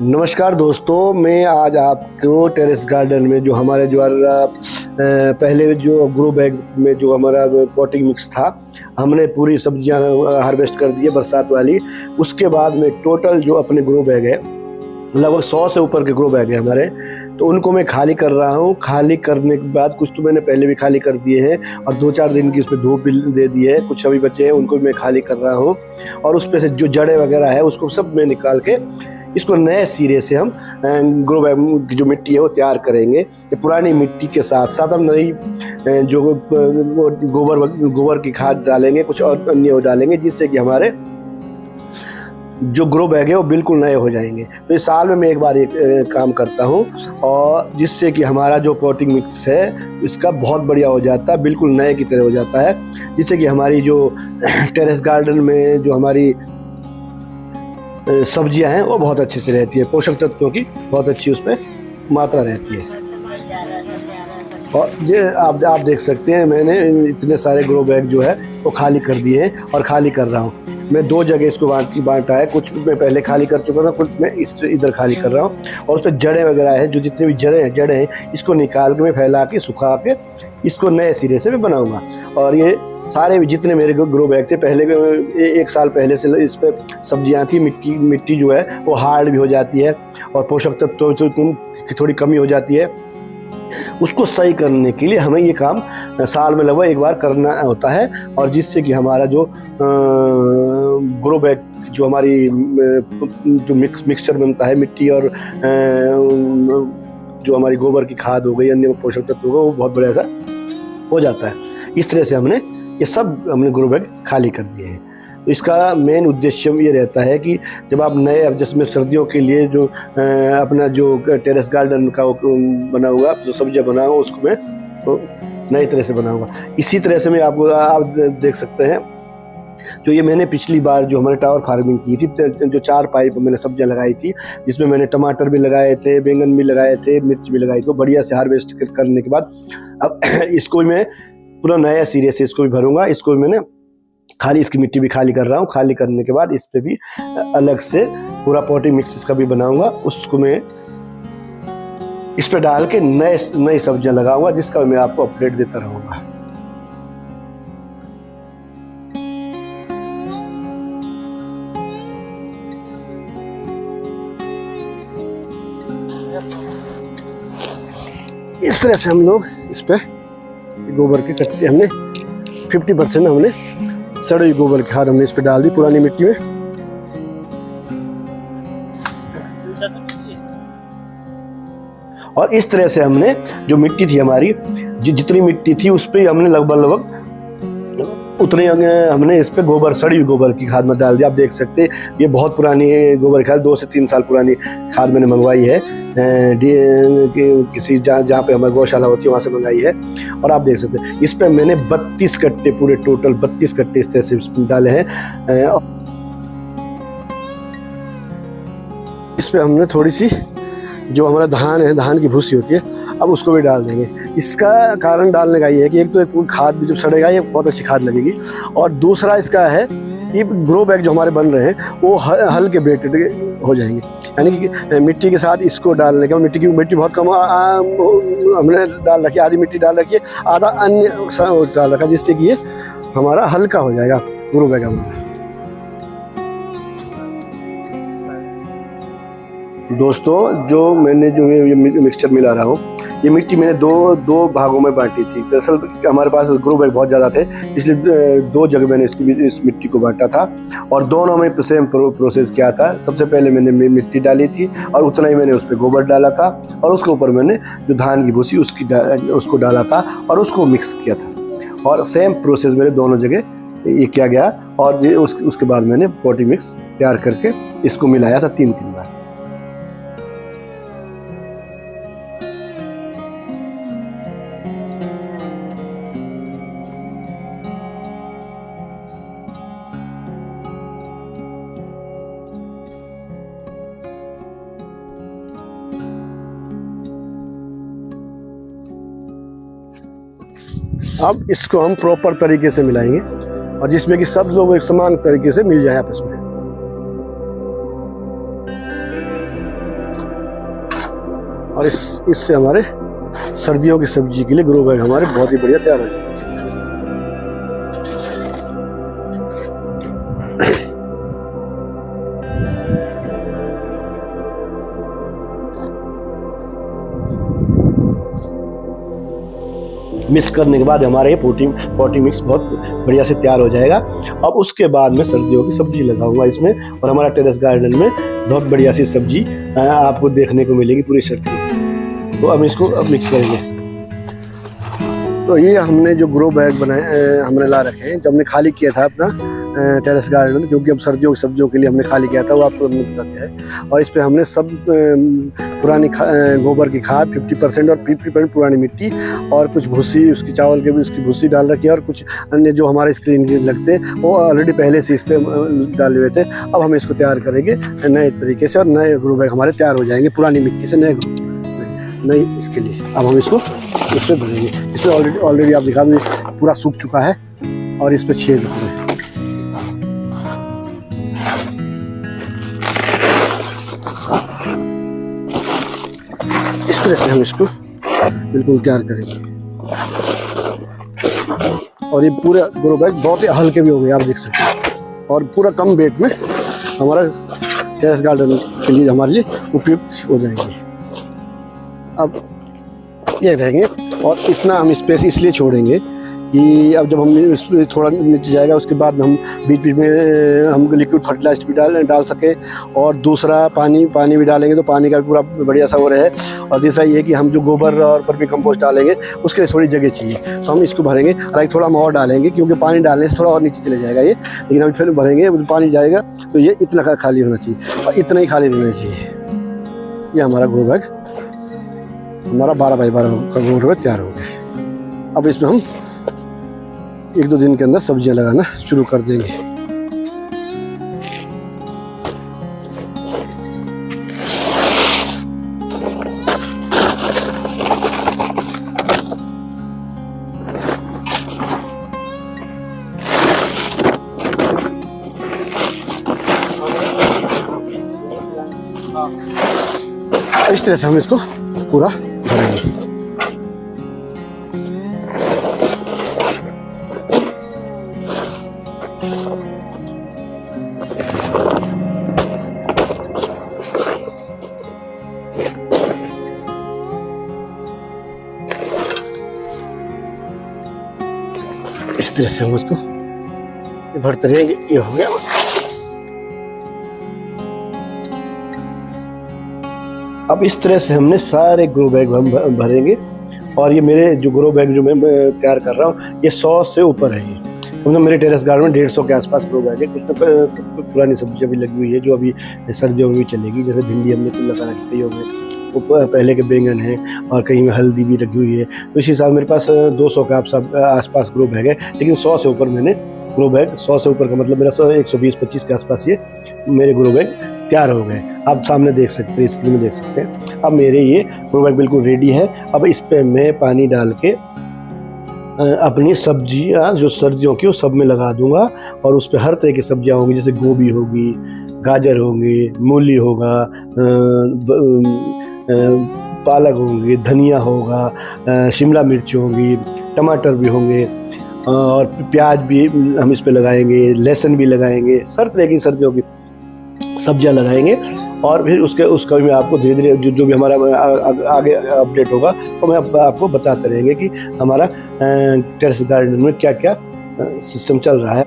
नमस्कार दोस्तों, मैं आज आपको टेरेस गार्डन में जो हमारे द्वारा पहले जो ग्रो बैग में जो हमारा पॉटिंग मिक्स था, हमने पूरी सब्जियां हार्वेस्ट कर दी है बरसात वाली। उसके बाद में टोटल जो अपने ग्रो बैग है, लगभग 100 से ऊपर के ग्रो बैग है हमारे, तो उनको मैं खाली कर रहा हूँ। खाली करने के बाद कुछ तो मैंने पहले भी खाली कर दिए हैं और 2-4 दिन की उसमें धूप भी दे दी है। कुछ अभी बचे हैं, उनको भी मैं खाली कर रहा हूँ और उस पर से जो जड़ें वगैरह है उसको सब मैं निकाल के इसको नए सिरे से हम ग्रो बैग की जो मिट्टी है वो तैयार करेंगे। ये पुरानी मिट्टी के साथ साथ हम नई जो गोबर की खाद डालेंगे, कुछ और अन्य वो डालेंगे, जिससे कि हमारे जो ग्रो बैग है वो बिल्कुल नए हो जाएंगे। तो इस साल में मैं एक बार ये काम करता हूँ और जिससे कि हमारा जो पॉटिंग मिक्स है इसका बहुत बढ़िया हो जाता है, बिल्कुल नए की तरह हो जाता है, जिससे कि हमारी जो टेरेस गार्डन में जो हमारी सब्जियां हैं वो बहुत अच्छे से रहती है। पोषक तत्वों की बहुत अच्छी उसमें मात्रा रहती है। और ये आप देख सकते हैं, मैंने इतने सारे ग्रो बैग जो है वो खाली कर दिए हैं और खाली कर रहा हूँ। मैं 2 जगह इसको बांटा है, कुछ मैं पहले खाली कर चुका था, कुछ मैं इधर खाली कर रहा हूँ। और उस पर जड़ें वगैरह है, जो जितने भी जड़ें हैं इसको निकाल के मैं फैला के सुखा के इसको नए सिरे से मैं बनाऊँगा। और ये सारे भी जितने मेरे ग्रो बैग थे, पहले 1 साल पहले से इस पर सब्जियां थी। मिट्टी जो है वो हार्ड भी हो जाती है और पोषक तत्व की थोड़ी कमी हो जाती है। उसको सही करने के लिए हमें ये काम साल में लगभग 1 बार करना होता है, और जिससे कि हमारा जो ग्रो बैग जो हमारी जो मिक्सचर बनता है मिट्टी और जो हमारी गोबर की खाद हो गई, अन्य पोषक तत्व हो गए, वो बहुत बढ़िया सा हो जाता है। इस तरह से हमने ग्रो बैग खाली कर दिए हैं। तो इसका मेन उद्देश्य ये रहता है कि जब आप नए, अब जिसमें सर्दियों के लिए जो अपना जो टेरेस गार्डन का बना हुआ जो सब्जियां बनाऊंगा उसको मैं तो नई तरह से बनाऊंगा। इसी तरह से मैं आप देख सकते हैं, जो ये मैंने पिछली बार जो हमारे टावर फार्मिंग की थी, जो 4 पाइप मैंने सब्जियां लगाई थी, जिसमें मैंने टमाटर भी लगाए थे, बैंगन भी लगाए थे, मिर्च भी लगाई थी, तो बढ़िया से हार्वेस्ट करने के बाद अब इसको मैं पूरा नया सिरे से इसको भी भरूंगा। इसको भी मैंने खाली, इसकी मिट्टी भी खाली कर रहा हूँ। खाली करने के बाद इस पे भी अलग से पूरा पॉटिंग मिक्स इसका भी बनाऊंगा। उसको मैं इस पे डाल के नई सब्जियां लगाऊंगा, जिसका मैं आपको अपडेट देता रहूंगा। इस तरह से हम लोग इस पे गोबर के कचरे हमने 50% हमने सड़ी गोबर की खाद हमने इस पे डाल दी पुरानी मिट्टी में। और इस तरह से हमने जो मिट्टी थी हमारी, जितनी मिट्टी थी उस पे हमने लगभग उतने हमने इस पे सड़ी गोबर की खाद में डाल दिया। आप देख सकते हैं ये बहुत पुरानी गोबर खाद, 2 से 3 साल पुरानी खाद मैंने मंगवाई है किसी जहाँ पे हमारी गौशाला होती है वहाँ से मंगाई है। और आप देख सकते हैं इस पे मैंने 32 कट्टे, पूरे टोटल 32 कट्टे इस तरह से डाले हैं। इस पे हमने थोड़ी सी जो हमारा धान है, धान की भूसी होती है, अब उसको भी डाल देंगे। इसका कारण डालने का ये है कि एक तो एक खाद भी जब सड़ेगा ये बहुत अच्छी खाद लगेगी, और दूसरा इसका है ये ग्रो बैग जो हमारे बन रहे हैं वो हल्के वेटेड हो जाएंगे। यानी कि मिट्टी के साथ इसको डालने के बाद, मिट्टी बहुत कम हमने डाल रखी है, आधी मिट्टी डाल रखी है, आधा अन्य डाल रखा है, जिससे कि ये हमारा हल्का हो जाएगा ग्रो बैग हमारा। दोस्तों, जो मैंने जो ये मिक्सचर मिला रहा हूँ, ये मिट्टी मैंने दो भागों में बांटी थी। दरअसल हमारे पास ग्रो बैग बहुत ज़्यादा थे, इसलिए 2 जगह मैंने इस मिट्टी को बांटा था और दोनों में सेम प्रोसेस किया था। सबसे पहले मैंने मिट्टी डाली थी और उतना ही मैंने उस पर गोबर डाला था, और उसके ऊपर मैंने जो धान की भूसी उसको डाला था और उसको मिक्स किया था। और सेम प्रोसेस मेरे दोनों जगह ये किया गया, और उसके बाद मैंने पॉटिंग मिक्स तैयार करके इसको मिलाया था 3-3 बार। अब इसको हम प्रॉपर तरीके से मिलाएंगे, और जिसमें कि सब लोग एक समान तरीके से मिल जाए आपस में। और इससे हमारे सर्दियों की सब्जी के लिए ग्रो बैग हमारे बहुत ही बढ़िया तैयार हो जाएंगे। मिक्स करने के बाद हमारा ये पॉटिंग मिक्स बहुत बढ़िया से तैयार हो जाएगा। अब उसके बाद मैं सर्दियों की सब्जी लगाऊंगा इसमें, और हमारा टेरेस गार्डन में बहुत बढ़िया सी सब्जी आपको देखने को मिलेगी पूरी सर्दी में। तो अब इसको मिक्स करेंगे। तो ये हमने जो ग्रो बैग बनाए हमने ला रखे हैं, जब हमने खाली किया था अपना टेरेस गार्डन, क्योंकि अब सर्दियों की सब्जियों के लिए हमने खाली किया था, वो आपको बताते हैं। और इस पे हमने सब पुरानी गोबर की खाद 50% और 50% पुरानी मिट्टी और कुछ भूसी, उसकी चावल के भी उसकी भूसी डाल रखी है, और कुछ अन्य जो हमारे स्क्रीन के लगते हैं वो ऑलरेडी पहले से इस पे डाले हुए थे। अब हम इसको तैयार करेंगे नए तरीके से, और नए ग्रो बैग हमारे तैयार हो जाएंगे पुरानी मिट्टी से नई इसके लिए। अब हम इसको इस पर भरेंगे। इस पर ऑलरेडी आप दिखा दें पूरा सूख चुका है और इस पर छेद पूरे। इस तरह से हम इसको बिल्कुल तैयार करेंगे। और ये पूरा ग्रो बैग बहुत ही हल्के भी हो गए, आप देख सकते हैं, और पूरा कम वेट में हमारा टेरेस गार्डन के लिए हमारे लिए उपयुक्त हो जाएंगे। अब ये रहेंगे, और इतना हम स्पेस इसलिए छोड़ेंगे कि अब जब हम थोड़ा नीचे जाएगा उसके बाद हम बीच बीच में हम लिक्विड फर्टिलाइजर भी डाल सके, और दूसरा पानी भी डालेंगे तो पानी का भी पूरा बढ़िया सा हो रहा है। और तीसरा ये कि हम जो गोबर और वर्मी कंपोस्ट डालेंगे उसके लिए थोड़ी जगह चाहिए, तो हम इसको भरेंगे और थोड़ा हम और डालेंगे, क्योंकि पानी डालने से थोड़ा और नीचे चले जाएगा ये, लेकिन अभी फिर भरेंगे पानी जाएगा तो ये इतना खाली होना चाहिए, और इतना ही खाली रहना चाहिए। ये हमारा ग्रो बैग हमारा 12 बाई 12 का ग्रो बैग तैयार हो गया। अब इसमें हम 1-2 दिन के अंदर सब्जियां लगाना शुरू कर देंगे। इस तरह से हम इसको पूरा भरेंगे। इस तरह से हम उसको भरते रहेंगे। ये हो गया। अब इस तरह से हमने सारे ग्रो बैग हम भरेंगे, और ये मेरे जो ग्रो बैग जो मैं तैयार कर रहा हूँ ये 100 से ऊपर है। मतलब मेरे टेरेस गार्डन में 150 के आसपास ग्रो बैग है। कुछ तो पुरानी सब्जियाँ भी लगी हुई है जो अभी सर्दियों में भी चलेगी, जैसे भिंडी हमने कुछ लगा रखी है, वो पहले के बैंगन है, और कहीं में हल्दी भी लगी हुई है। तो इस हिसाब मेरे पास 200 के आसपास ग्रो बैग है, लेकिन 100 से ऊपर मैंने ग्रो बैग, 100 से ऊपर का मतलब मेरा 120-125 के आसपास ये मेरे ग्रो बैग तैयार हो गए। आप सामने देख सकते हैं, स्क्रीन में देख सकते हैं। अब मेरे ये ग्रो बैग बिल्कुल रेडी है। अब इस पे मैं पानी डाल के अपनी सब्जियां जो सर्दियों की वो सब में लगा दूंगा, और उस पे हर तरह की सब्जियां होंगी, जैसे गोभी होगी, गाजर होंगे, मूली होगा, पालक होंगी, धनिया होगा, शिमला मिर्च होंगी, टमाटर भी होंगे, और प्याज भी हम इस पे लगाएंगे, लहसुन भी लगाएंगे, हर तरह की सर्दियों की सब्जियां लगाएंगे। और फिर उसका भी मैं आपको धीरे धीरे जो भी हमारा आगे अपडेट होगा तो मैं आपको बताते रहेंगे कि हमारा टेरेस गार्डन में क्या क्या सिस्टम चल रहा है।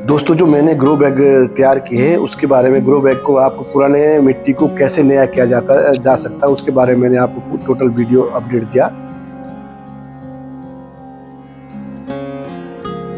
दोस्तों, जो मैंने ग्रो बैग तैयार किए हैं उसके बारे में, ग्रो बैग को आपको पुराने मिट्टी को कैसे नया किया जा सकता है उसके बारे में मैंने आपको टोटल वीडियो अपडेट दिया।